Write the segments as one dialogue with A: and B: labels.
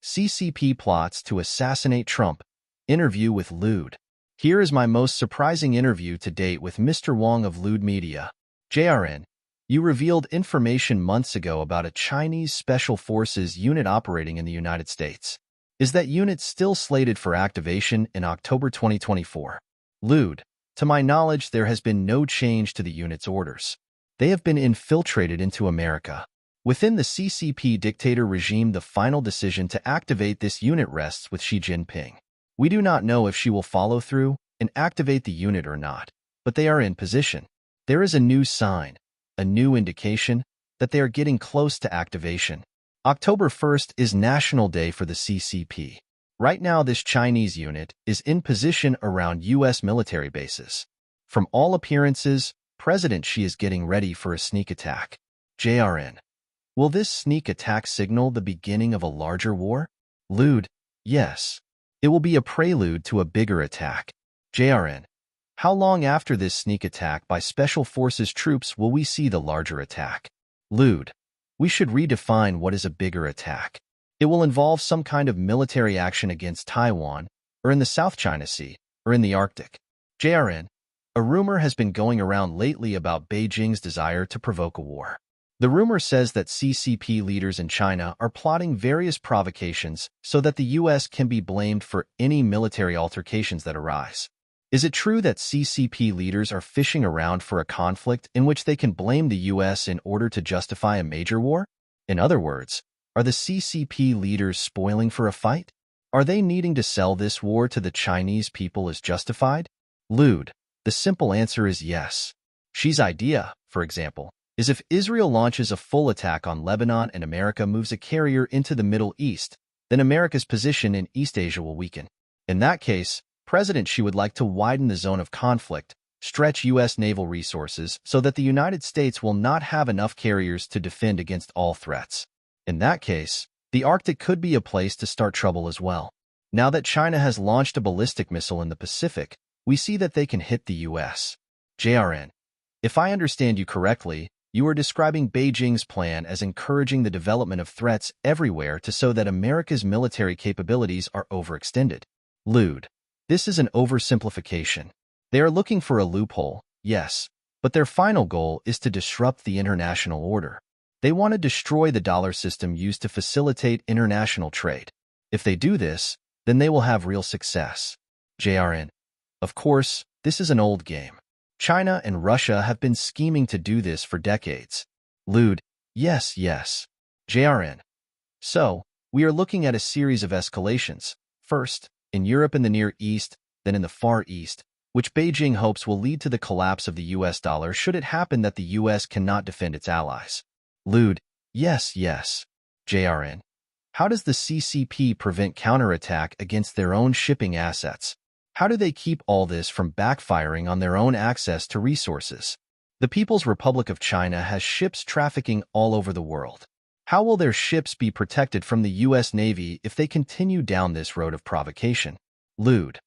A: CCP plots to assassinate Trump. Interview with Lude. Here is my most surprising interview to date with Mr. Wang of Lude Media. JRN, you revealed information months ago about a Chinese Special Forces unit operating in the United States. Is that unit still slated for activation in October 2024? Lude, to my knowledge, there has been no change to the unit's orders. They have been infiltrated into America. Within the CCP dictator regime, the final decision to activate this unit rests with Xi Jinping. We do not know if she will follow through and activate the unit or not, but they are in position. There is a new sign, a new indication that they are getting close to activation. October 1st is National Day for the CCP. Right now, this Chinese unit is in position around U.S. military bases. From all appearances, President Xi is getting ready for a sneak attack. JRN. Will this sneak attack signal the beginning of a larger war? Lude. Yes. It will be a prelude to a bigger attack. JRN. How long after this sneak attack by Special Forces troops will we see the larger attack? Lude. We should redefine what is a bigger attack. It will involve some kind of military action against Taiwan, or in the South China Sea, or in the Arctic. JRN. A rumor has been going around lately about Beijing's desire to provoke a war. The rumor says that CCP leaders in China are plotting various provocations so that the U.S. can be blamed for any military altercations that arise. Is it true that CCP leaders are fishing around for a conflict in which they can blame the U.S. in order to justify a major war? In other words, are the CCP leaders spoiling for a fight? Are they needing to sell this war to the Chinese people as justified? Lude, the simple answer is yes. Xi's idea, for example, is if Israel launches a full attack on Lebanon and America moves a carrier into the Middle East, then America's position in East Asia will weaken. In that case, President Xi would like to widen the zone of conflict, stretch U.S. naval resources so that the United States will not have enough carriers to defend against all threats. In that case, the Arctic could be a place to start trouble as well. Now that China has launched a ballistic missile in the Pacific, we see that they can hit the U.S. JRN. If I understand you correctly, you are describing Beijing's plan as encouraging the development of threats everywhere to show that America's military capabilities are overextended. Lude. This is an oversimplification. They are looking for a loophole, yes, but their final goal is to disrupt the international order. They want to destroy the dollar system used to facilitate international trade. If they do this, then they will have real success. JRN. Of course, this is an old game. China and Russia have been scheming to do this for decades. Lude. Yes. JRN. So, we are looking at a series of escalations. First, in Europe and the Near East, then in the Far East, which Beijing hopes will lead to the collapse of the U.S. dollar should it happen that the U.S. cannot defend its allies. Lude. Yes. JRN. How does the CCP prevent counterattack against their own shipping assets? How do they keep all this from backfiring on their own access to resources? The People's Republic of China has ships trafficking all over the world. How will their ships be protected from the U.S. Navy if they continue down this road of provocation? Lude.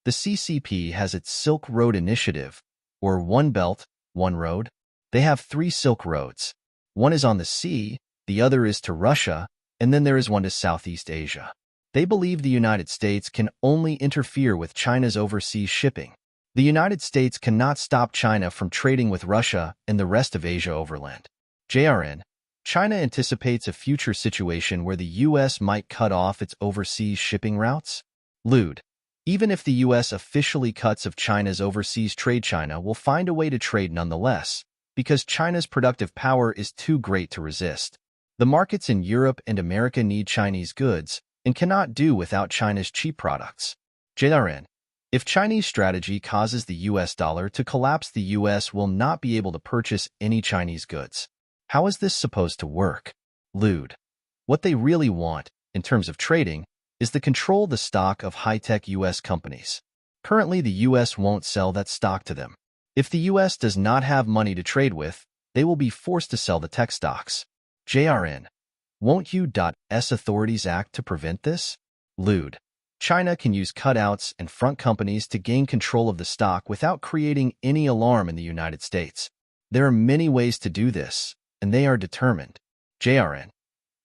A: The CCP has its Silk Road Initiative, or One Belt, One Road. They have 3 Silk Roads. One is on the sea, the other is to Russia, and then there is one to Southeast Asia. They believe the United States can only interfere with China's overseas shipping. The United States cannot stop China from trading with Russia and the rest of Asia overland. JRN. China anticipates a future situation where the U.S. might cut off its overseas shipping routes? Lude. Even if the U.S. officially cuts of China's overseas trade, China will find a way to trade nonetheless, because China's productive power is too great to resist. The markets in Europe and America need Chinese goods, and cannot do without China's cheap products. JRN. If Chinese strategy causes the U.S. dollar to collapse, the U.S. will not be able to purchase any Chinese goods. How is this supposed to work? Lude. What they really want, in terms of trading, is to control the stock of high-tech U.S. companies. Currently, the U.S. won't sell that stock to them. If the U.S. does not have money to trade with, they will be forced to sell the tech stocks. JRN. Won't U.S. authorities act to prevent this? Lude. China can use cutouts and front companies to gain control of the stock without creating any alarm in the United States. There are many ways to do this, and they are determined. JRN.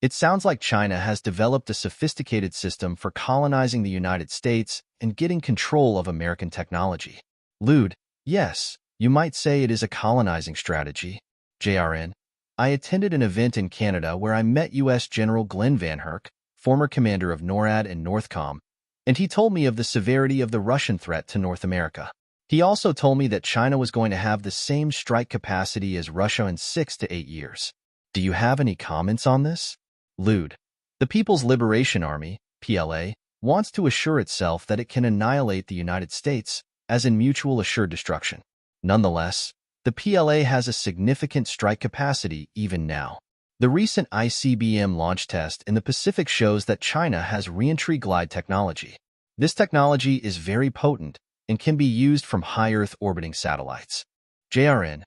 A: It sounds like China has developed a sophisticated system for colonizing the United States and getting control of American technology. Lude, yes, you might say it is a colonizing strategy. JRN, I attended an event in Canada where I met U.S. General Glenn Van Herk, former commander of NORAD and Northcom, and he told me of the severity of the Russian threat to North America. He also told me that China was going to have the same strike capacity as Russia in 6 to 8 years. Do you have any comments on this? Lude, the People's Liberation Army, PLA, wants to assure itself that it can annihilate the United States, as in mutual assured destruction. Nonetheless, the PLA has a significant strike capacity even now. The recent ICBM launch test in the Pacific shows that China has reentry glide technology. This technology is very potent and can be used from high Earth orbiting satellites. JRN,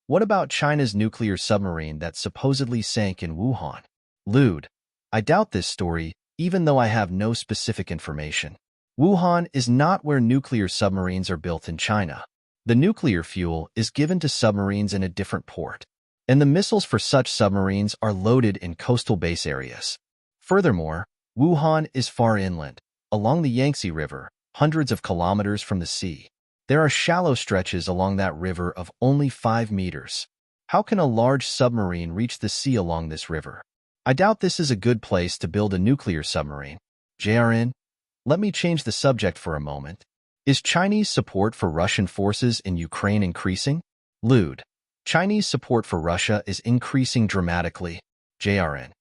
A: what about China's nuclear submarine that supposedly sank in Wuhan? Lude, I doubt this story, even though I have no specific information. Wuhan is not where nuclear submarines are built in China. The nuclear fuel is given to submarines in a different port, and the missiles for such submarines are loaded in coastal base areas. Furthermore, Wuhan is far inland, along the Yangtze River, hundreds of kilometers from the sea. There are shallow stretches along that river of only 5 meters. How can a large submarine reach the sea along this river? I doubt this is a good place to build a nuclear submarine. JRN, let me change the subject for a moment. Is Chinese support for Russian forces in Ukraine increasing? Lude, Chinese support for Russia is increasing dramatically. JRN,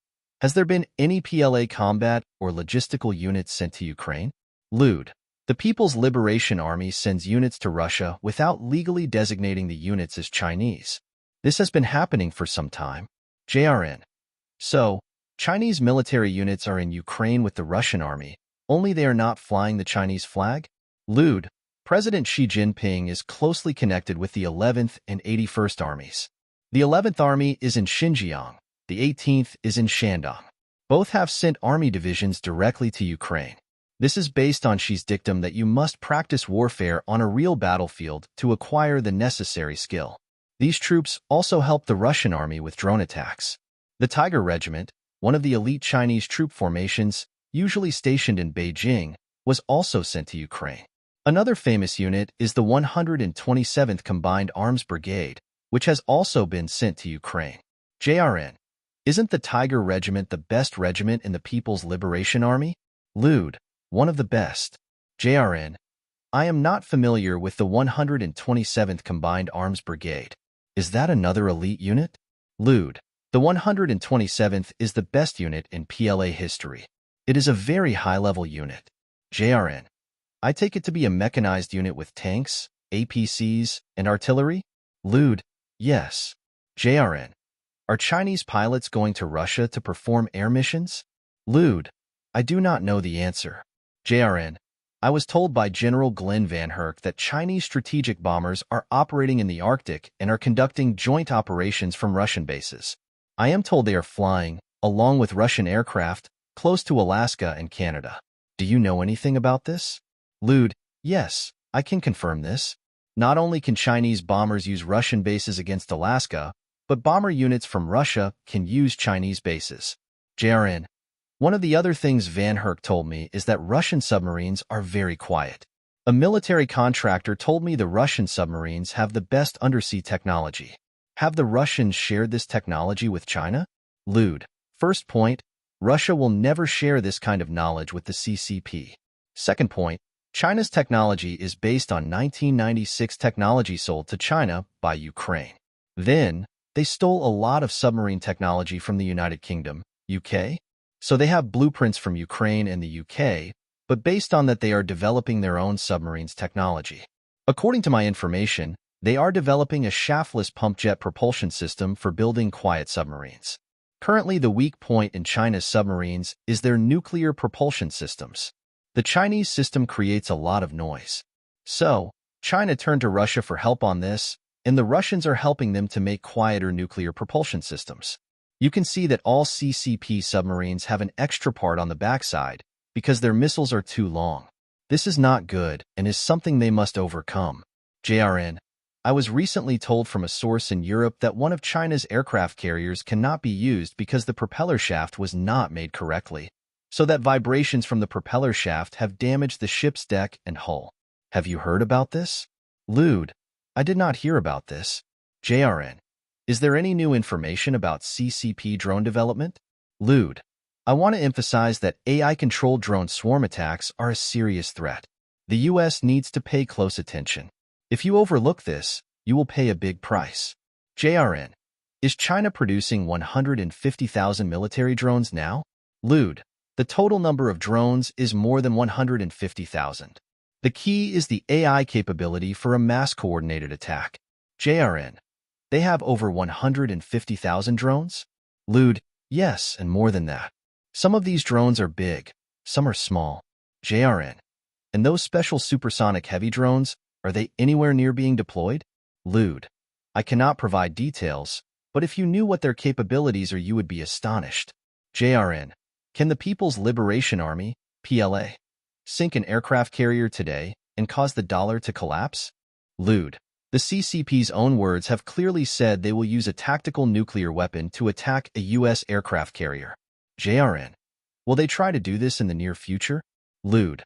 A: has there been any PLA combat or logistical units sent to Ukraine? Lude, the People's Liberation Army sends units to Russia without legally designating the units as Chinese. This has been happening for some time. JRN, so, Chinese military units are in Ukraine with the Russian army, only they are not flying the Chinese flag? Lude, President Xi Jinping is closely connected with the 11th and 81st Armies. The 11th Army is in Xinjiang, the 18th is in Shandong. Both have sent army divisions directly to Ukraine. This is based on Xi's dictum that you must practice warfare on a real battlefield to acquire the necessary skill. These troops also help the Russian army with drone attacks. The Tiger Regiment, one of the elite Chinese troop formations, usually stationed in Beijing, was also sent to Ukraine. Another famous unit is the 127th Combined Arms Brigade, which has also been sent to Ukraine. JRN, isn't the Tiger Regiment the best regiment in the People's Liberation Army? Lude, one of the best. JRN, I am not familiar with the 127th Combined Arms Brigade. Is that another elite unit? Lude, the 127th is the best unit in PLA history. It is a very high-level unit. JRN, I take it to be a mechanized unit with tanks, APCs, and artillery? Lude, yes. JRN, are Chinese pilots going to Russia to perform air missions? Lude, I do not know the answer. JRN, I was told by General Glenn Van Herk that Chinese strategic bombers are operating in the Arctic and are conducting joint operations from Russian bases. I am told they are flying, along with Russian aircraft, close to Alaska and Canada. Do you know anything about this? Lude, yes, I can confirm this. Not only can Chinese bombers use Russian bases against Alaska, but bomber units from Russia can use Chinese bases. JRN, one of the other things Van Herk told me is that Russian submarines are very quiet. A military contractor told me the Russian submarines have the best undersea technology. Have the Russians shared this technology with China? Lude, first point, Russia will never share this kind of knowledge with the CCP. Second point, China's technology is based on 1996 technology sold to China by Ukraine. Then, they stole a lot of submarine technology from the United Kingdom, UK. So they have blueprints from Ukraine and the UK, but based on that they are developing their own submarines technology. According to my information, they are developing a shaftless pump jet propulsion system for building quiet submarines. Currently, the weak point in China's submarines is their nuclear propulsion systems. The Chinese system creates a lot of noise. So, China turned to Russia for help on this, and the Russians are helping them to make quieter nuclear propulsion systems. You can see that all CCP submarines have an extra part on the backside because their missiles are too long. This is not good and is something they must overcome. JRN, I was recently told from a source in Europe that one of China's aircraft carriers cannot be used because the propeller shaft was not made correctly, so that vibrations from the propeller shaft have damaged the ship's deck and hull. Have you heard about this? Lude, I did not hear about this. JRN, is there any new information about CCP drone development? Lude, I want to emphasize that AI-controlled drone swarm attacks are a serious threat. The U.S. needs to pay close attention. If you overlook this, you will pay a big price. JRN, is China producing 150,000 military drones now? Lude, the total number of drones is more than 150,000. The key is the AI capability for a mass-coordinated attack. JRN, they have over 150,000 drones? Lude, yes, and more than that. Some of these drones are big, some are small. JRN, and those special supersonic heavy drones, are they anywhere near being deployed? Lude, I cannot provide details, but if you knew what their capabilities are, you would be astonished. JRN, can the People's Liberation Army, PLA, sink an aircraft carrier today and cause the dollar to collapse? Lude, the CCP's own words have clearly said they will use a tactical nuclear weapon to attack a U.S. aircraft carrier. JRN, will they try to do this in the near future? Lude,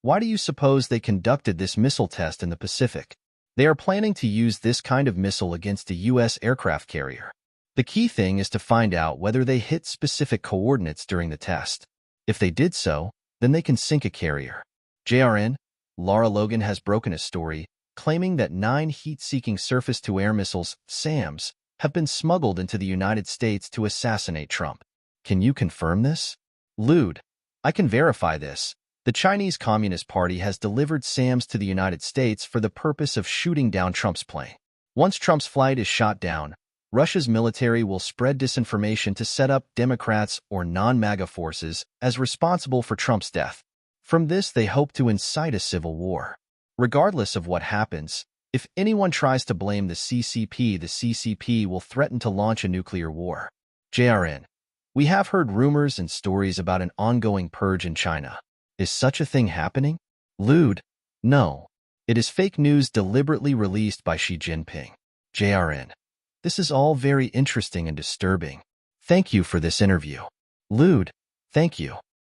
A: why do you suppose they conducted this missile test in the Pacific? They are planning to use this kind of missile against a U.S. aircraft carrier. The key thing is to find out whether they hit specific coordinates during the test. If they did so, then they can sink a carrier. JRN, Lara Logan has broken a story claiming that 9 heat-seeking surface-to-air missiles, SAMs, have been smuggled into the United States to assassinate Trump. Can you confirm this? Lude, I can verify this. The Chinese Communist Party has delivered SAMs to the United States for the purpose of shooting down Trump's plane. Once Trump's flight is shot down, Russia's military will spread disinformation to set up Democrats or non-MAGA forces as responsible for Trump's death. From this, they hope to incite a civil war. Regardless of what happens, if anyone tries to blame the CCP will threaten to launch a nuclear war. JRN, we have heard rumors and stories about an ongoing purge in China. Is such a thing happening? Lude, no. It is fake news deliberately released by Xi Jinping. JRN, this is all very interesting and disturbing. Thank you for this interview. Lude, thank you.